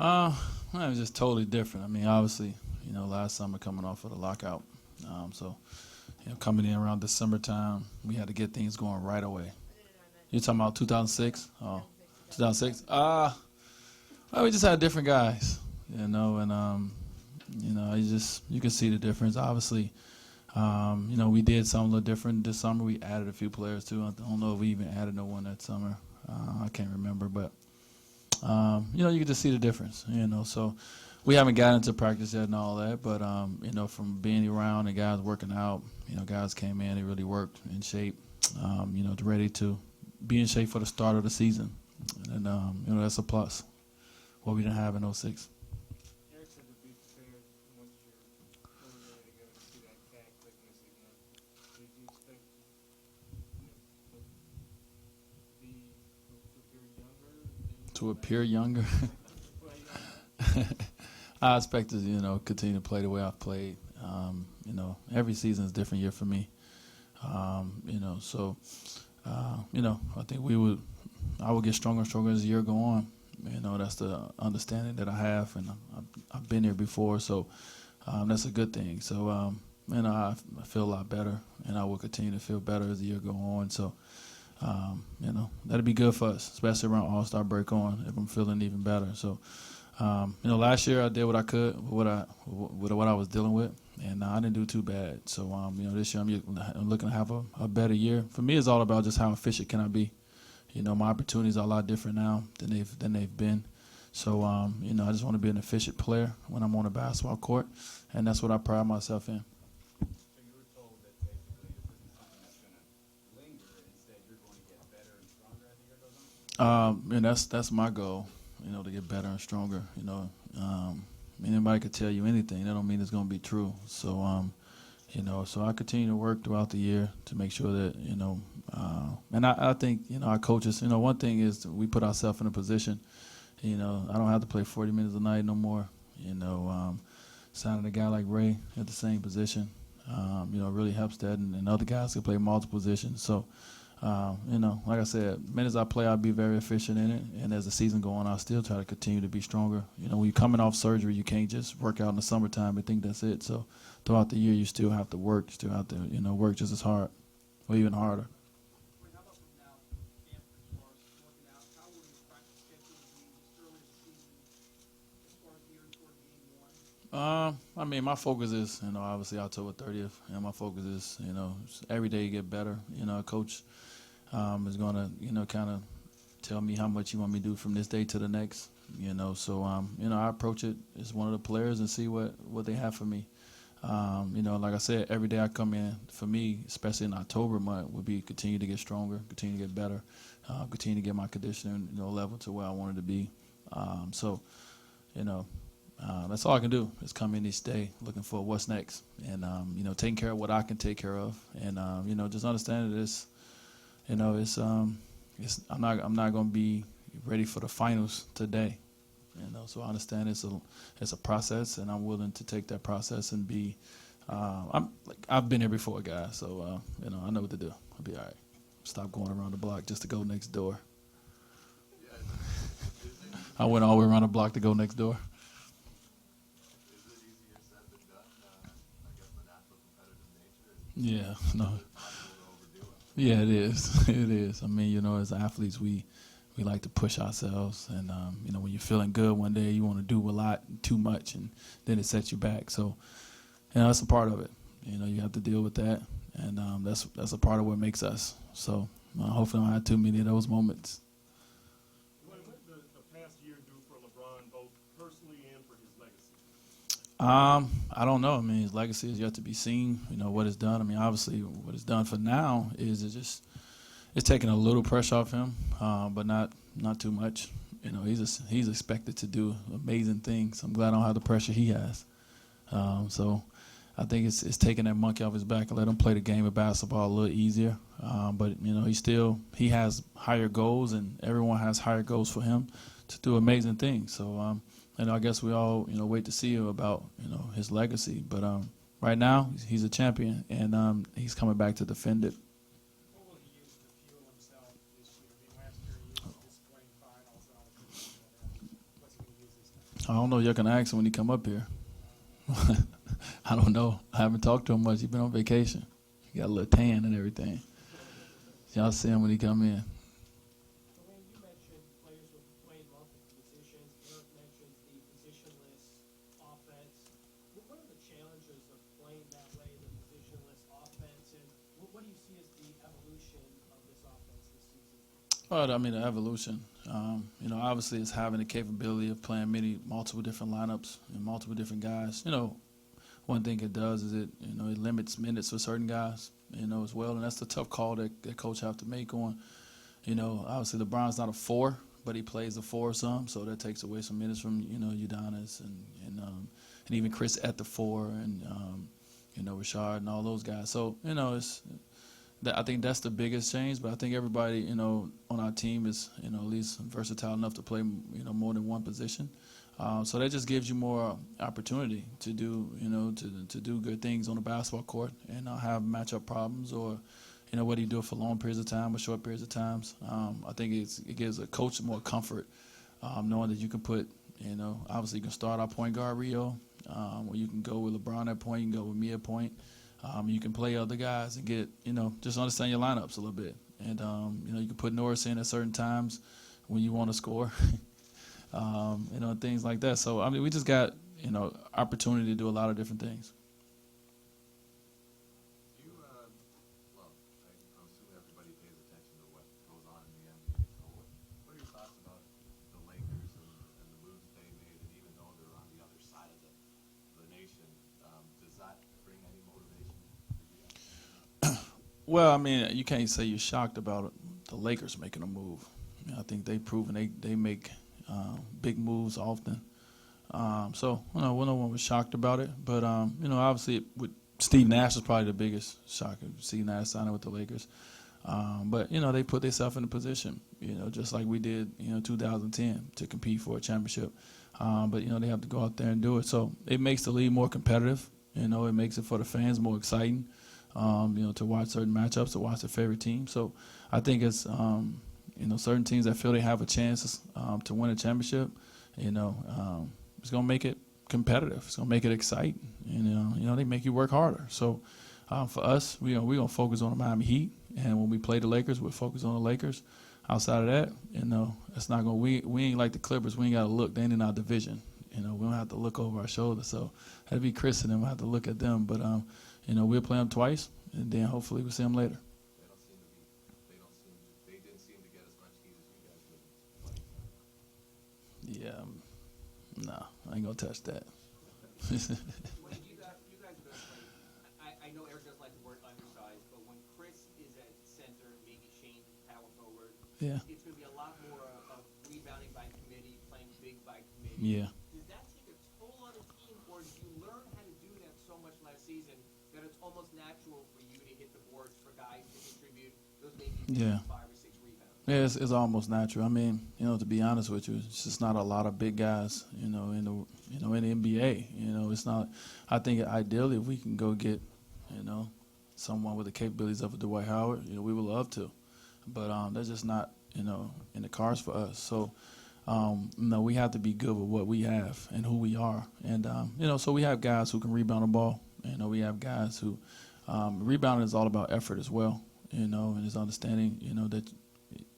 Uh, well, it was just totally different. I mean, obviously, last summer coming off of the lockout, so coming in around December time, we had to get things going right away. You're talking about 2006? Oh, 2006. Well, we just had different guys, and you can see the difference. Obviously, we did something a little different this summer. We added a few players too. I don't know if we even added no one that summer. I can't remember, but you can just see the difference. So we haven't gotten into practice yet and all that, but from being around and guys working out, guys came in, they really worked in shape, ready to be in shape for the start of the season, and that's a plus. What we didn't have in '06. Eric said to be prepared once you're fully ready to go to see that cat quickness again. Did you expect To appear younger? well, you know, I expect to, continue to play the way I've played. Every season is a different year for me. I think I would get stronger and stronger as the year go on. That's the understanding that I have, and I've been here before, so that's a good thing. So, I feel a lot better, and I will continue to feel better as the year go on. So, that'll be good for us, especially around All-Star break on, if I'm feeling even better. So, last year I did what I could with what I was dealing with, and I didn't do too bad. So, this year I'm looking to have a better year. For me, it's all about just how efficient can I be. My opportunities are a lot different now than they've been. So, I just want to be an efficient player when I'm on a basketball court, and that's what I pride myself in. So you were told that basically this isn't something that's going to linger. Instead, you're going to get better and stronger as the year goes on? And that's my goal, to get better and stronger. Anybody could tell you anything. That don't mean it's going to be true. So, so I continue to work throughout the year to make sure that, and I think, our coaches, one thing is we put ourselves in a position, I don't have to play 40 minutes a night no more. Signing a guy like Ray at the same position, really helps that, and other guys can play multiple positions. So, like I said, minutes I play, I'll be very efficient in it, and as the season goes on, I'll still try to continue to be stronger. When you're coming off surgery, you can't just work out in the summertime and think that's it. So throughout the year, you still have to work, you still have to, work just as hard or even harder. How about from now to camp as far as working out? How will your practice schedule be just early in the season as far as gearing toward game one? My focus is, obviously October 30th, and my focus is, every day you get better. Coach is going to, kind of tell me how much you want me to do from this day to the next. So I approach it as one of the players and see what they have for me. Like I said, every day I come in, for me, especially in October month, will be continue to get stronger, continue to get better, continue to get my conditioning, level to where I want it to be. That's all I can do is come in each day looking for what's next, and taking care of what I can take care of, and just understanding this. I'm not going to be ready for the finals today. So I understand it's a process, and I'm willing to take that process and be. I've been here before, guys, so I know what to do. I'll be all right. Stop going around the block just to go next door. I went all the way around the block to go next door. Is it easier said than done? I guess the natural competitive nature. Yeah, no. Impossible to overdo it. Yeah, it is. It is. As athletes, we like to push ourselves, and when you're feeling good one day, you want to do a lot, too much, and then it sets you back. So, that's a part of it. You have to deal with that, and that's a part of what makes us. So, hopefully, I don't have too many of those moments. what did the past year do for LeBron, both personally and for his legacy? I don't know. His legacy is yet to be seen. What it's done. Obviously, what it's done for now is it's taking a little pressure off him, but not too much. He's expected to do amazing things. I'm glad I don't have the pressure he has. So I think it's taking that monkey off his back and let him play the game of basketball a little easier. But he has higher goals, and everyone has higher goals for him to do amazing things. So I guess we all wait to see about his legacy. But right now he's a champion, and he's coming back to defend it. What will he use to fuel himself this year? Last year he used discipline finals and all the good stuff. What's he going to use this time? I don't know. You're gonna ask him when he come up here. I don't know. I haven't talked to him much. He's been on vacation. He got a little tan and everything. Y'all see him when he come in. Dwayne, you mentioned players who play multiple positions. Eric mentioned the positionless offense. What are the challenges of playing that way, the positionless offense, and what do you see as the evolution of this offense this season? Well, I mean, the evolution. Obviously, it's having the capability of playing multiple different lineups and multiple different guys. One thing it does is it limits minutes for certain guys, as well, and that's the tough call that coach have to make on. Obviously LeBron's not a 4, but he plays a 4 some, so that takes away some minutes from Udonis and even Chris at the 4 and Rashard and all those guys. So I think that's the biggest change, but I think everybody on our team is at least versatile enough to play more than one position. So that just gives you more opportunity to do to do good things on the basketball court and not have matchup problems or whether you do it for long periods of time or short periods of times. I think it gives a coach more comfort knowing that you can put obviously you can start our point guard Rio, or you can go with LeBron at point, you can go with me at point. You can play other guys and get just understand your lineups a little bit, and you can put Norris in at certain times when you want to score. Things like that. So, I mean, we just got, opportunity to do a lot of different things. I'm assuming everybody pays attention to what goes on in the NBA. So what are your thoughts about the Lakers and the moves they made? And even though they're on the other side of the nation, does that bring any motivation for you guys? Well, I mean, you can't say you're shocked about the Lakers making a move. I think they've proven they make big moves often. So, no one was shocked about it. But, obviously with Steve Nash is probably the biggest shocker. Steve Nash signing with the Lakers. But, they put themselves in a position, just like we did, 2010 to compete for a championship. But, they have to go out there and do it. So it makes the league more competitive. It makes it for the fans more exciting, to watch certain matchups, to watch their favorite team. So I think it's, certain teams that feel they have a chance to win a championship, it's going to make it competitive. It's going to make it exciting. They make you work harder. So for us, we're going to focus on the Miami Heat. And when we play the Lakers, we'll focus on the Lakers. Outside of that, it's not going. We ain't like the Clippers. We ain't got to look. They ain't in our division. We don't have to look over our shoulder. So that'd be Chris and them. We'll have to look at them. But we'll play them twice, and then hopefully we'll see them later. Yeah, no, I ain't gonna touch that. When you guys are going to play, I know Eric doesn't like the word undersized, but when Chris is at center, maybe Shane power forward, Yeah. it's going to be a lot more of rebounding by committee, playing big by committee. Yeah. Does that take a toll on the team, or did you learn how to do that so much last season that it's almost natural for you to hit the boards for guys to contribute those maybe Yeah. 5 or 6 rebounds? Yeah, it's almost natural. I mean, to be honest with you, it's just not a lot of big guys, in the NBA. It's not. I think ideally, if we can go get, someone with the capabilities of a Dwight Howard, we would love to, but that's just not, in the cards for us. So, we have to be good with what we have and who we are, and so we have guys who can rebound the ball. We have guys who rebounding is all about effort as well. And it's understanding, that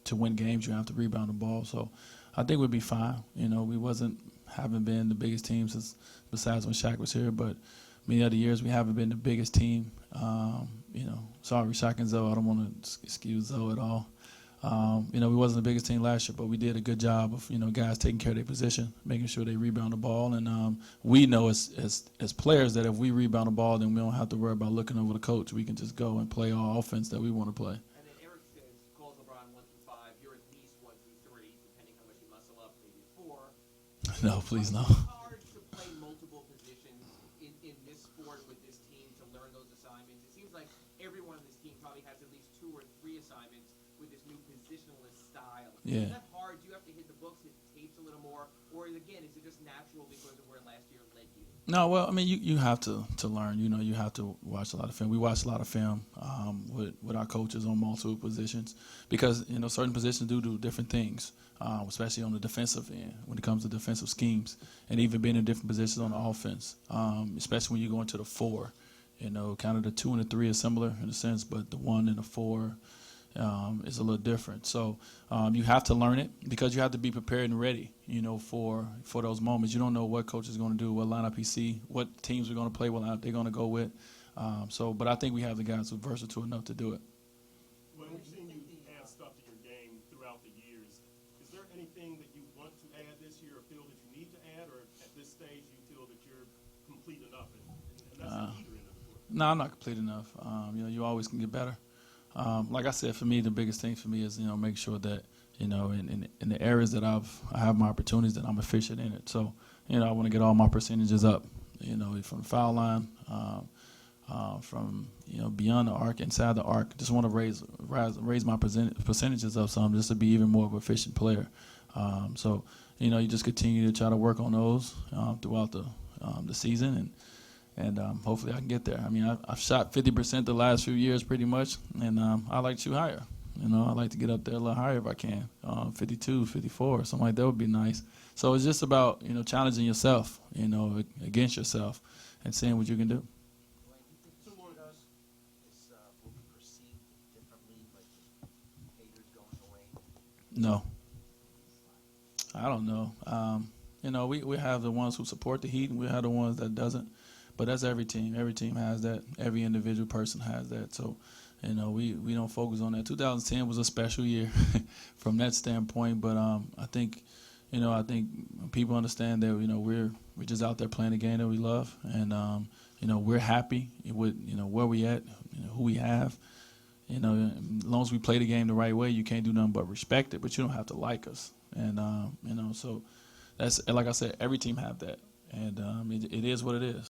to win games, you have to rebound the ball. So I think we'd be fine. We haven't been the biggest team since, besides when Shaq was here, but many other years we haven't been the biggest team. Sorry, Shaq and Zoe, I don't want to excuse Zoe at all. We wasn't the biggest team last year, but we did a good job of, guys taking care of their position, making sure they rebound the ball. And we know as players that if we rebound the ball, then we don't have to worry about looking over the coach. We can just go and play our offense that we want to play. And then Eric says, calls LeBron 1 through 5. You're at least 1 through 3, depending how much you muscle up, maybe 4. No, please no. It's hard to play multiple positions in this sport with this team to learn those assignments. It seems like everyone on this team probably has at least 2 or 3 assignments with this new positionless style. Yeah. Is that hard? Do you have to hit the books, hit the tapes a a little more, or again, is it just natural because of where last year led you? No, well, I mean, you have to learn. You know, you have to watch a lot of film. We watch a lot of film with our coaches on multiple positions because, you know, certain positions do different things, especially on the defensive end when it comes to defensive schemes and even being in different positions on the offense, especially when you go into the four. You know, kind of the 2 and the 3 are similar in a sense, but the 1 and the 4 is a little different. So you have to learn it because you have to be prepared and ready, you know, for those moments. You don't know what coach is going to do, what lineup he see, what teams are going to play, what lineup they're going to go with. But I think we have the guys who are versatile enough to do it. Well, we've seen you add stuff to your game throughout the years. Is there anything that you want to add this year or feel that you need to add, or at this stage you feel that you're complete enough? And that's either end of the court. No, I'm not complete enough. You know, you always can get better. Like I said, for me, the biggest thing for me is, you know, make sure that, you know, in the areas that I have my opportunities, that I'm efficient in it. So, you know, I want to get all my percentages up, you know, from the foul line, from, you know, beyond the arc, inside the arc. Just want to raise my percentages up some just to be even more of an efficient player. So, you know, you just continue to try to work on those throughout the season, and hopefully I can get there. I mean, I've shot 50% the last few years pretty much, and I like to shoot higher. You know, I like to get up there a little higher if I can, 52, 54, something like that would be nice. So it's just about, you know, challenging yourself, you know, against yourself and seeing what you can do. Dwayne, do you think this will be perceived differently, like haters going away? No. I don't know. You know, we have the ones who support the Heat, and we have the ones that doesn't. But that's every team. Every team has that. Every individual person has that. So, you know, we don't focus on that. 2010 was a special year from that standpoint. But I think people understand that, you know, we're just out there playing the game that we love, and you know, we're happy with, you know, where we at, you know, who we have. You know, as long as we play the game the right way, you can't do nothing but respect it. But you don't have to like us. And you know, so that's, like I said, every team have that, and it is what it is.